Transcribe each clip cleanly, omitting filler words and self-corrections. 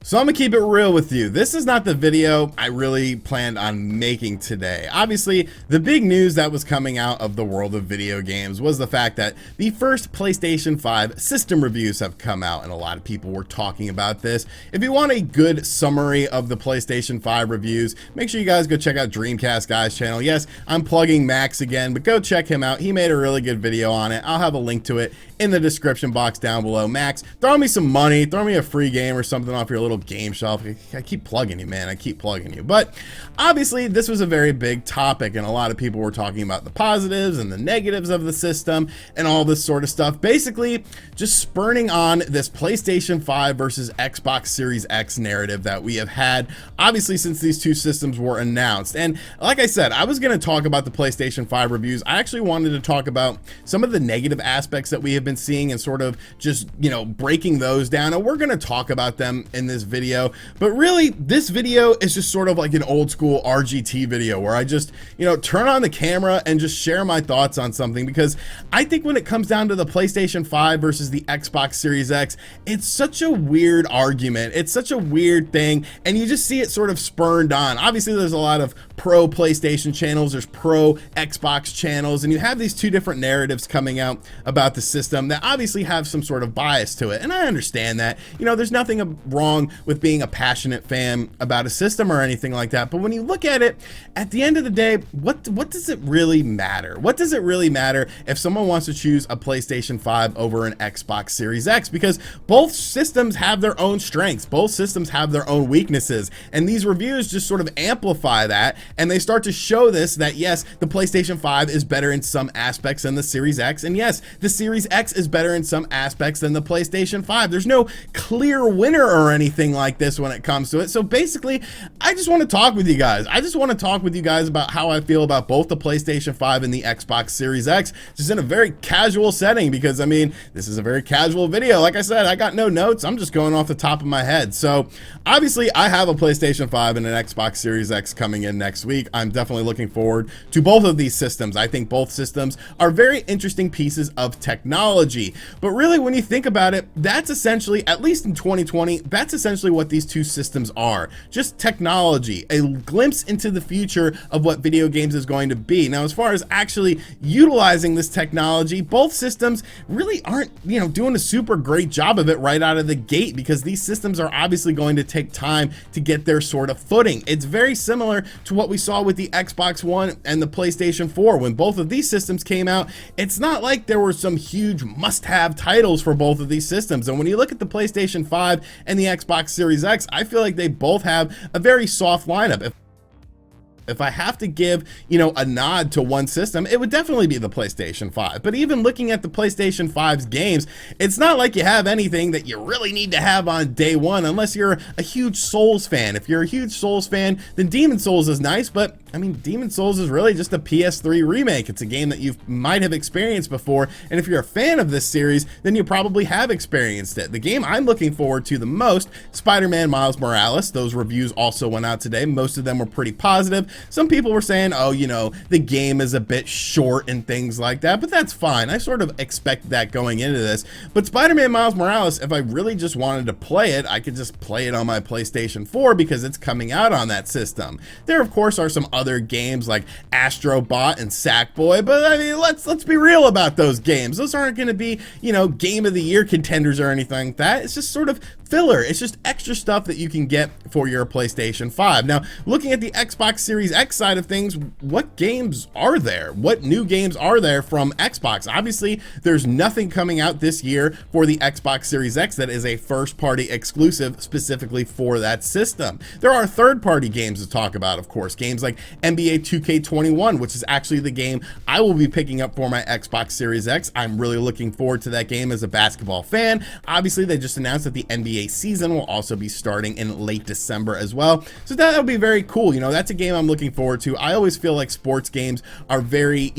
So I'm gonna keep it real with you. This is not the video I really planned on making today. Obviously, the big news that was coming out of the world of video games was the fact that the first PlayStation 5 system reviews have come out, and a lot of people were talking about this. If you want a good summary of the PlayStation 5 reviews, make sure you guys go check out Dreamcast Guy's channel. Yes, I'm plugging Max again, but go check him out. He made a really good video on it. I'll have a link to it in the description box down below. Max, throw me some money, throw me a free game or something off your little game shelf. I keep plugging you, man. I keep plugging you. But obviously, this was a very big topic, and a lot of people were talking about the positives and the negatives of the system and all this sort of stuff. Basically, just spurning on this PlayStation 5 versus Xbox Series X narrative that we have had, obviously, since these two systems were announced. And like I said, I was going to talk about the PlayStation 5 reviews. I actually wanted to talk about some of the negative aspects that we have been seeing and sort of just, breaking those down. And we're going to talk about them in this video. But really, this video is just sort of like an old school RGT video where I just, turn on the camera and just share my thoughts on something, because I think when it comes down to the PlayStation 5 versus the Xbox Series X, it's such a weird argument. It's such a weird thing. And you just see it sort of spurned on. Obviously, there's a lot of pro PlayStation channels, there's pro Xbox channels, and you have these two different narratives coming out about the system that obviously have some sort of bias to it. And I understand that. There's nothing wrong with being a passionate fan about a system or anything like that. But when you look at it, at the end of the day, what does it really matter? What does it really matter if someone wants to choose a PlayStation 5 over an Xbox Series X? Because both systems have their own strengths. Both systems have their own weaknesses. And these reviews just sort of amplify that. And they start to show this, that yes, the PlayStation 5 is better in some aspects than the Series X. And yes, the Series X is better in some aspects than the PlayStation 5. There's no clear winner or anything like this when it comes to it. So basically, I just want to talk with you guys. I just want to talk with you guys about how I feel about both the PlayStation 5 and the Xbox Series X, just in a very casual setting, because this is a very casual video. Like I said, I got no notes. I'm just going off the top of my head. So obviously, I have a PlayStation 5 and an Xbox Series X coming in next week. I'm definitely looking forward to both of these systems. I think both systems are very interesting pieces of technology. But really, when you think about it, that's essentially, at least in 2020, that's essentially what these two systems are. Just technology, a glimpse into the future of what video games is going to be. Now, as far as actually utilizing this technology, both systems really aren't, doing a super great job of it right out of the gate, because these systems are obviously going to take time to get their sort of footing. It's very similar to what we saw with the Xbox One and the PlayStation 4. When both of these systems came out, it's not like there were some huge must-have titles for both of these systems. And when you look at the PlayStation 5 and the Xbox Series X, I feel like they both have a very soft lineup. If I have to give, a nod to one system, it would definitely be the PlayStation 5. But even looking at the PlayStation 5's games, it's not like you have anything that you really need to have on day one, unless you're a huge Souls fan. If you're a huge Souls fan, then Demon Souls is nice, but Demon Souls is really just a PS3 remake. It's a game that you might have experienced before, and if you're a fan of this series, then you probably have experienced it. The game I'm looking forward to the most, Spider-Man Miles Morales. Those reviews also went out today. Most of them were pretty positive. Some people were saying, oh, the game is a bit short and things like that, but that's fine. I sort of expect that going into this. But Spider-Man Miles Morales, if I really just wanted to play it, I could just play it on my PlayStation 4 because it's coming out on that system. There, of course, are some other games like Astro Bot and Sackboy, but let's be real about those games. Those aren't going to be, game of the year contenders or anything like that. It's just sort of filler. It's just extra stuff that you can get for your PlayStation 5. Now, looking at the Xbox Series X side of things, what games are there? What new games are there from Xbox? Obviously, there's nothing coming out this year for the Xbox Series X that is a first-party exclusive specifically for that system. There are third-party games to talk about, of course. Games like NBA 2K21, which is actually the game I will be picking up for my Xbox Series X. I'm really looking forward to that game as a basketball fan. Obviously, they just announced that the NBA season will also be starting in late December as well. So that'll be very cool. That's a game I'm looking forward to. I always feel like sports games are very,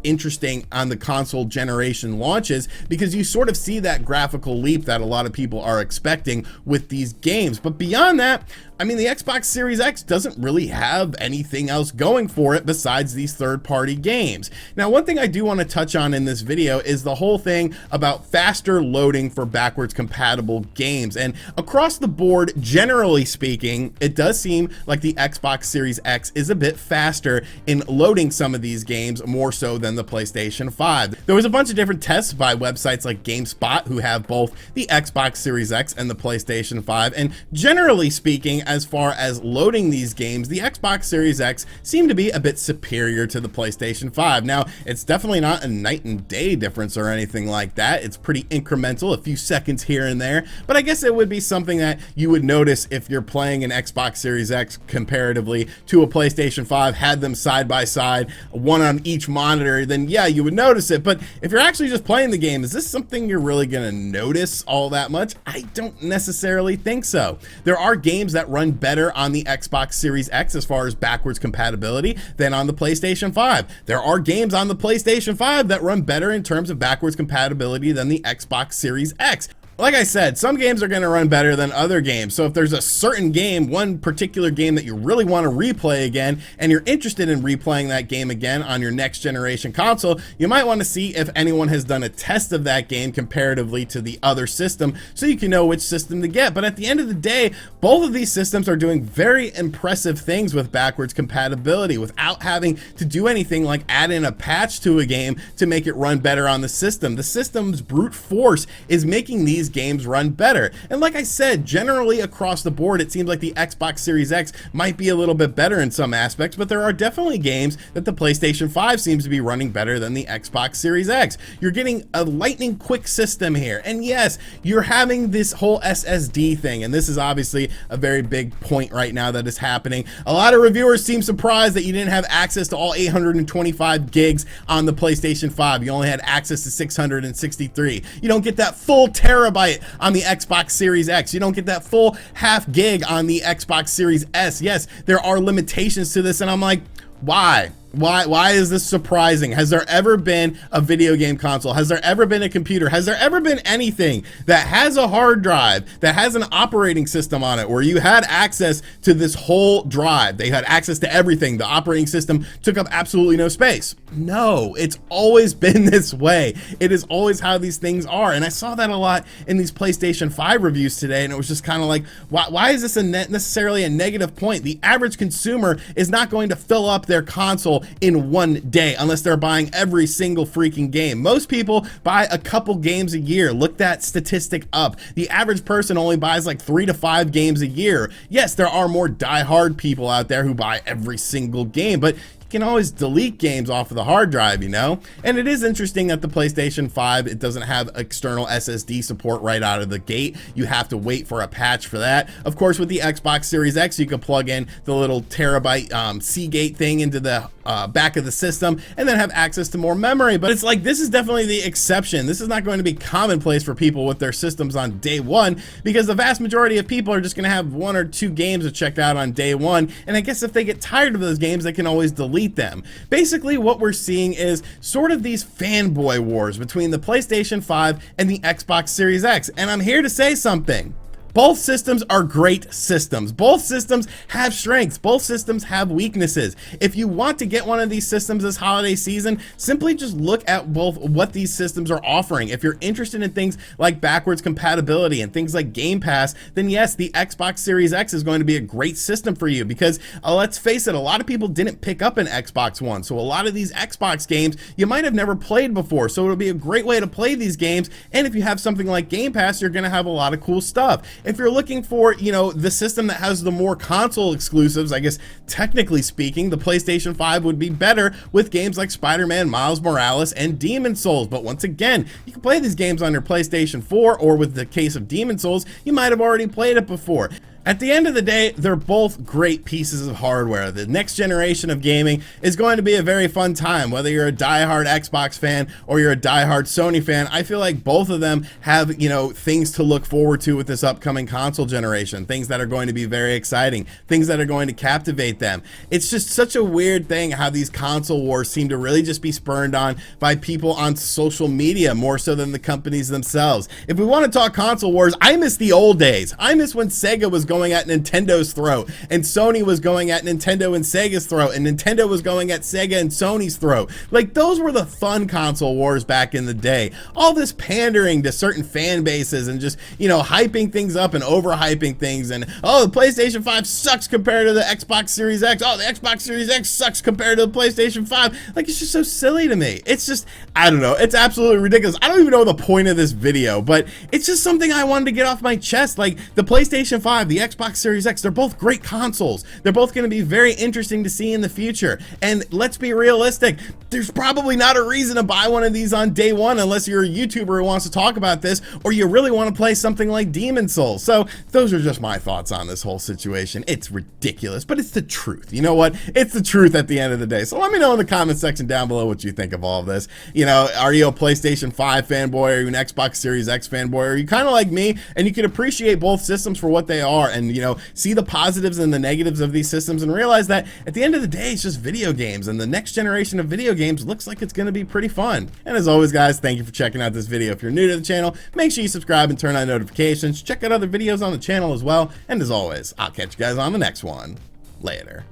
interesting on the console generation launches, because you sort of see that graphical leap that a lot of people are expecting with these games. But beyond that, I mean, the Xbox Series X doesn't really have anything else going for it besides these third-party games. Now, one thing I do want to touch on in this video is the whole thing about faster loading for backwards compatible games. And across the board, generally speaking, it does seem like the Xbox Series X is a bit faster in loading some of these games, more so than the PlayStation 5. There was a bunch of different tests by websites like GameSpot, who have both the Xbox Series X and the PlayStation 5, and generally speaking, as far as loading these games, the Xbox Series X seemed to be a bit superior to the PlayStation 5. Now, it's definitely not a night and day difference or anything like that. It's pretty incremental, a few seconds here and there, but I guess it would be something that you would notice if you're playing an Xbox Series X comparatively to a PlayStation 5, had them side by side, one on each monitor, then yeah, you would notice it. But if you're actually just playing the game, is this something you're really gonna notice all that much? I don't necessarily think so. There are games that run better on the Xbox Series X as far as backwards compatibility than on the PlayStation 5. There are games on the PlayStation 5 that run better in terms of backwards compatibility than the Xbox Series X. Like I said, some games are going to run better than other games. So if there's a certain game, one particular game that you really want to replay again, and you're interested in replaying that game again on your next generation console, you might want to see if anyone has done a test of that game comparatively to the other system, so you can know which system to get. But at the end of the day, both of these systems are doing very impressive things with backwards compatibility without having to do anything like add in a patch to a game to make it run better on the system. The system's brute force is making these games run better. And like I said, generally across the board, it seems like the Xbox Series X might be a little bit better in some aspects, but there are definitely games that the PlayStation 5 seems to be running better than the Xbox Series X. You're getting a lightning quick system here. And yes, you're having this whole SSD thing, and this is obviously a very big point right now that is happening. A lot of reviewers seem surprised that you didn't have access to all 825 gigs on the PlayStation 5. You only had access to 663. You don't get that full terabyte on the Xbox Series X. You don't get that full half gig on the Xbox Series S. Yes, there are limitations to this, and I'm like, why? Why is this surprising? Has there ever been a video game console? Has there ever been a computer? Has there ever been anything that has a hard drive, that has an operating system on it, where you had access to this whole drive? They had access to everything. The operating system took up absolutely no space. No, it's always been this way. It is always how these things are. And I saw that a lot in these PlayStation 5 reviews today, and it was just kind of like, why is this necessarily a negative point? The average consumer is not going to fill up their console in one day unless they're buying every single freaking game. Most people buy a couple games a year. Look that statistic up. The average person only buys like 3 to 5 games a year. Yes, there are more die-hard people out there who buy every single game, but can always delete games off of the hard drive, you know? And it is interesting that the PlayStation 5, it doesn't have external SSD support right out of the gate. You have to wait for a patch for that. Of course, with the Xbox Series X, you can plug in the little terabyte Seagate thing into the back of the system and then have access to more memory. But it's like, this is definitely the exception. This is not going to be commonplace for people with their systems on day one, because the vast majority of people are just going to have 1 or 2 games to check out on day one. And I guess if they get tired of those games, they can always delete them. Basically, what we're seeing is sort of these fanboy wars between the PlayStation 5 and the Xbox Series X. And I'm here to say something. Both systems are great systems. Both systems have strengths. Both systems have weaknesses. If you want to get one of these systems this holiday season, simply just look at both what these systems are offering. If you're interested in things like backwards compatibility and things like Game Pass, then yes, the Xbox Series X is going to be a great system for you, because let's face it, a lot of people didn't pick up an Xbox One. So a lot of these Xbox games you might have never played before. So it'll be a great way to play these games. And if you have something like Game Pass, you're going to have a lot of cool stuff. If you're looking for, you know, the system that has the more console exclusives, I guess technically speaking, the PlayStation 5 would be better with games like Spider-Man, Miles Morales, and Demon's Souls. But once again, you can play these games on your PlayStation 4, or with the case of Demon's Souls, you might have already played it before. At the end of the day, they're both great pieces of hardware. The next generation of gaming is going to be a very fun time. Whether you're a diehard Xbox fan or you're a diehard Sony fan, I feel like both of them have, you know, things to look forward to with this upcoming console generation. Things that are going to be very exciting. Things that are going to captivate them. It's just such a weird thing how these console wars seem to really just be spurned on by people on social media more so than the companies themselves. If we want to talk console wars, I miss the old days. I miss when Sega was going at Nintendo's throat, and Sony was going at Nintendo and Sega's throat, and Nintendo was going at Sega and Sony's throat. Like, those were the fun console wars back in the day. All this pandering to certain fan bases and just, you know, hyping things up and overhyping things, and oh, the PlayStation 5 sucks compared to the Xbox Series X. Oh, the Xbox Series X sucks compared to the PlayStation 5. Like, it's just so silly to me. It's just, I don't know, it's absolutely ridiculous. I don't even know the point of this video, but it's just something I wanted to get off my chest. Like, the PlayStation 5, the Xbox Series X, they're both great consoles. They're both going to be very interesting to see in the future. And let's be realistic, there's probably not a reason to buy one of these on day one unless you're a YouTuber who wants to talk about this, or you really want to play something like Demon Souls. So those are just my thoughts on this whole situation. It's ridiculous, but it's the truth. You know what? It's the truth at the end of the day. So let me know in the comment section down below what you think of all of this. You know, are you a PlayStation 5 fanboy? Are you an Xbox Series X fanboy? Are you kind of like me and you can appreciate both systems for what they are, and, you know, see the positives and the negatives of these systems, and realize that at the end of the day, it's just video games, and the next generation of video games looks like it's going to be pretty fun. And as always, guys, thank you for checking out this video. If you're new to the channel, make sure you subscribe and turn on notifications. Check out other videos on the channel as well. And as always, I'll catch you guys on the next one. Later.